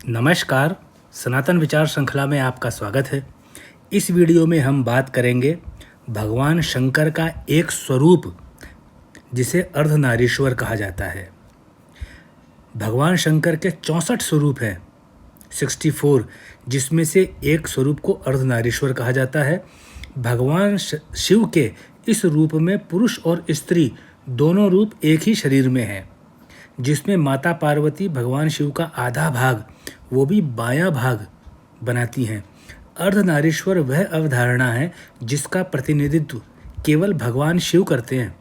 नमस्कार, सनातन विचार श्रृंखला में आपका स्वागत है। इस वीडियो में हम बात करेंगे भगवान शंकर का एक स्वरूप जिसे अर्धनारीश्वर कहा जाता है। भगवान शंकर के 64 स्वरूप हैं, 64, जिसमें से एक स्वरूप को अर्धनारीश्वर कहा जाता है। भगवान शिव के इस रूप में पुरुष और स्त्री दोनों रूप एक ही शरीर में हैं, जिसमें माता पार्वती भगवान शिव का आधा भाग, वो भी बायां भाग बनाती हैं। अर्धनारीश्वर वह अवधारणा है जिसका प्रतिनिधित्व केवल भगवान शिव करते हैं।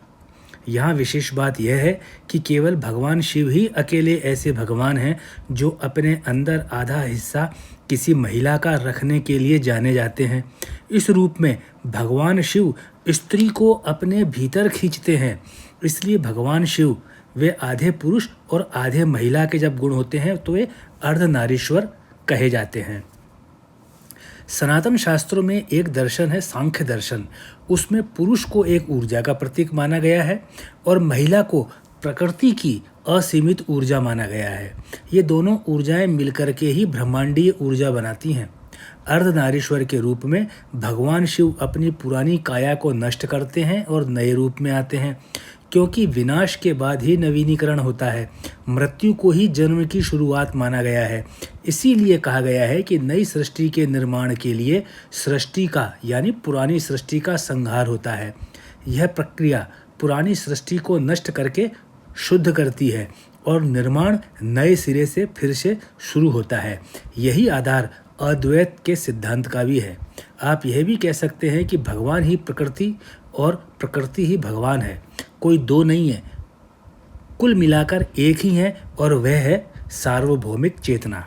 यहाँ विशेष बात यह है कि केवल भगवान शिव ही अकेले ऐसे भगवान हैं जो अपने अंदर आधा हिस्सा किसी महिला का रखने के लिए जाने जाते हैं। इस रूप में भगवान शिव स्त्री को अपने भीतर खींचते हैं। इसलिए भगवान शिव वे आधे पुरुष और आधे महिला के जब गुण होते हैं तो वे अर्धनारीश्वर कहे जाते हैं। सनातन शास्त्रों में एक दर्शन है सांख्य दर्शन। उसमें पुरुष को एक ऊर्जा का प्रतीक माना गया है और महिला को प्रकृति की असीमित ऊर्जा माना गया है। ये दोनों ऊर्जाएं मिलकर के ही ब्रह्मांडीय ऊर्जा बनाती हैं। अर्धनारीश्वर के रूप में भगवान शिव अपनी पुरानी काया को नष्ट करते हैं और नए रूप में आते हैं, क्योंकि विनाश के बाद ही नवीनीकरण होता है। मृत्यु को ही जन्म की शुरुआत माना गया है। इसीलिए कहा गया है कि नई सृष्टि के निर्माण के लिए सृष्टि का यानी पुरानी सृष्टि का संहार होता है। यह प्रक्रिया पुरानी सृष्टि को नष्ट करके शुद्ध करती है और निर्माण नए सिरे से फिर से शुरू होता है। यही आधार अद्वैत के सिद्धांत का भी है। आप यह भी कह सकते हैं कि भगवान ही प्रकृति और प्रकृति ही भगवान है, कोई दो नहीं है, कुल मिलाकर एक ही है और वह है सार्वभौमिक चेतना।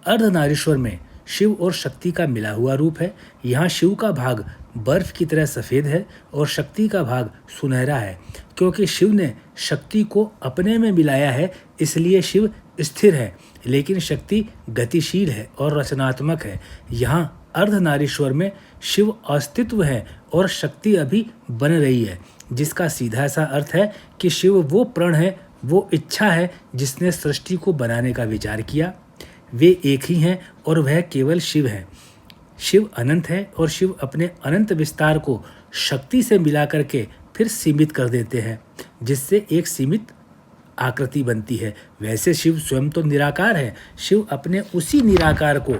अर्धनारीश्वर में शिव और शक्ति का मिला हुआ रूप है। यहाँ शिव का भाग बर्फ की तरह सफ़ेद है और शक्ति का भाग सुनहरा है। क्योंकि शिव ने शक्ति को अपने में मिलाया है, इसलिए शिव स्थिर है, लेकिन शक्ति गतिशील है और रचनात्मक है। यहाँ अर्धनारीश्वर में शिव अस्तित्व है और शक्ति अभी बन रही है, जिसका सीधा सा अर्थ है कि शिव वो प्रण है, वो इच्छा है जिसने सृष्टि को बनाने का विचार किया। वे एक ही हैं और वह केवल शिव है। शिव अनंत है और शिव अपने अनंत विस्तार को शक्ति से मिला करके फिर सीमित कर देते हैं, जिससे एक सीमित आकृति बनती है। वैसे शिव स्वयं तो निराकार है। शिव अपने उसी निराकार को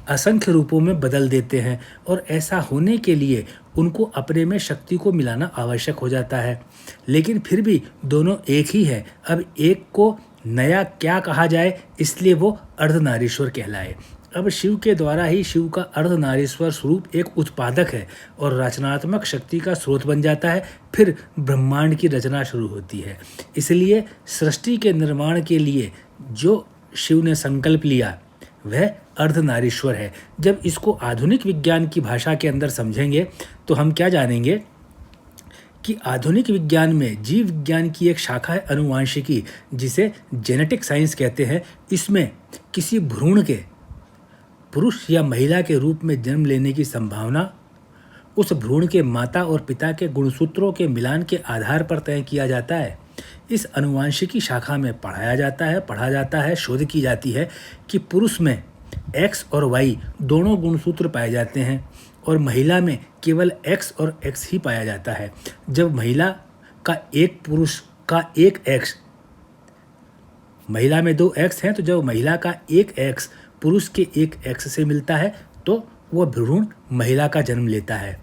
असंख्य रूपों में बदल देते हैं और ऐसा होने के लिए उनको अपने में शक्ति को मिलाना आवश्यक हो जाता है। लेकिन फिर भी दोनों एक ही है। अब एक को नया क्या कहा जाए, इसलिए वो अर्धनारीश्वर कहलाए। अब शिव के द्वारा ही शिव का अर्धनारीश्वर स्वरूप एक उत्पादक है और रचनात्मक शक्ति का स्रोत बन जाता है। फिर ब्रह्मांड की रचना शुरू होती है। इसलिए सृष्टि के निर्माण के लिए जो शिव ने संकल्प लिया वह अर्धनारीश्वर है। जब इसको आधुनिक विज्ञान की भाषा के अंदर समझेंगे तो हम क्या जानेंगे कि आधुनिक विज्ञान में जीव विज्ञान की एक शाखा है अनुवांशिकी, जिसे जेनेटिक साइंस कहते हैं। इसमें किसी भ्रूण के पुरुष या महिला के रूप में जन्म लेने की संभावना उस भ्रूण के माता और पिता के गुणसूत्रों के मिलान के आधार पर तय किया जाता है। इस अनुवांशिकी शाखा में पढ़ा जाता है, शोध की जाती है कि पुरुष में X और Y दोनों गुणसूत्र पाए जाते हैं और महिला में केवल X और X ही पाया जाता है। जब महिला का एक पुरुष का एक X, महिला में 2 X हैं, तो जब महिला का एक X पुरुष के एक X से मिलता है तो वह भ्रूण महिला का जन्म लेता है।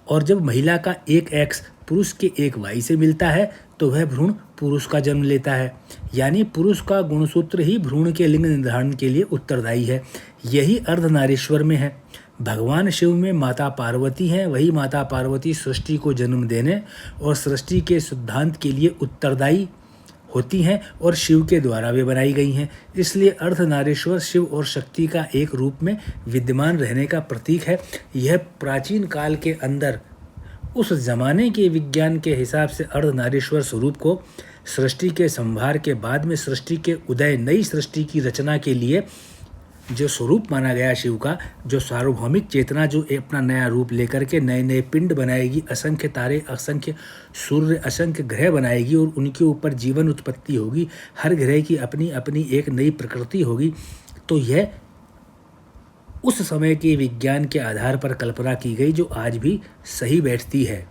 और जब महिला का एक X पुरुष के एक Y से मिलता है तो वह भ्रूण पुरुष का जन्म लेता है। यानी पुरुष का गुणसूत्र ही भ्रूण के लिंग निर्धारण के लिए उत्तरदायी है। यही अर्धनारीश्वर में है। भगवान शिव में माता पार्वती हैं। वही माता पार्वती सृष्टि को जन्म देने और सृष्टि के सिद्धांत के लिए उत्तरदायी होती हैं और शिव के द्वारा वे बनाई गई हैं। इसलिए अर्धनारीश्वर शिव और शक्ति का एक रूप में विद्यमान रहने का प्रतीक है। यह प्राचीन काल के अंदर उस जमाने के विज्ञान के हिसाब से अर्धनारीश्वर स्वरूप को सृष्टि के संहार के बाद में सृष्टि के उदय, नई सृष्टि की रचना के लिए जो स्वरूप माना गया शिव का, जो सार्वभौमिक चेतना जो अपना नया रूप लेकर के नए नए पिंड बनाएगी, असंख्य तारे, असंख्य सूर्य, असंख्य ग्रह बनाएगी और उनके ऊपर जीवन उत्पत्ति होगी, हर ग्रह की अपनी अपनी एक नई प्रकृति होगी। तो यह उस समय के विज्ञान के आधार पर कल्पना की गई जो आज भी सही बैठती है।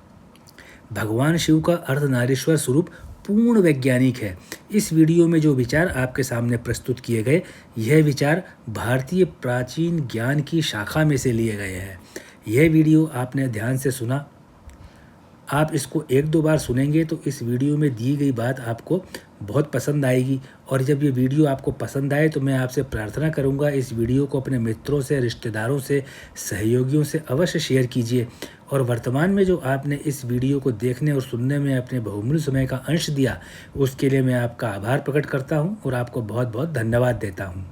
भगवान शिव का अर्धनारीश्वर स्वरूप पूर्ण वैज्ञानिक है। इस वीडियो में जो विचार आपके सामने प्रस्तुत किए गए, यह विचार भारतीय प्राचीन ज्ञान की शाखा में से लिए गए हैं। यह वीडियो आपने ध्यान से सुना, आप इसको एक दो बार सुनेंगे तो इस वीडियो में दी गई बात आपको बहुत पसंद आएगी। और जब ये वीडियो आपको पसंद आए तो मैं आपसे प्रार्थना करूंगा इस वीडियो को अपने मित्रों से, रिश्तेदारों से, सहयोगियों से अवश्य शेयर कीजिए। और वर्तमान में जो आपने इस वीडियो को देखने और सुनने में अपने बहुमूल्य समय का अंश दिया, उसके लिए मैं आपका आभार प्रकट करता हूँ और आपको बहुत बहुत धन्यवाद देता हूँ।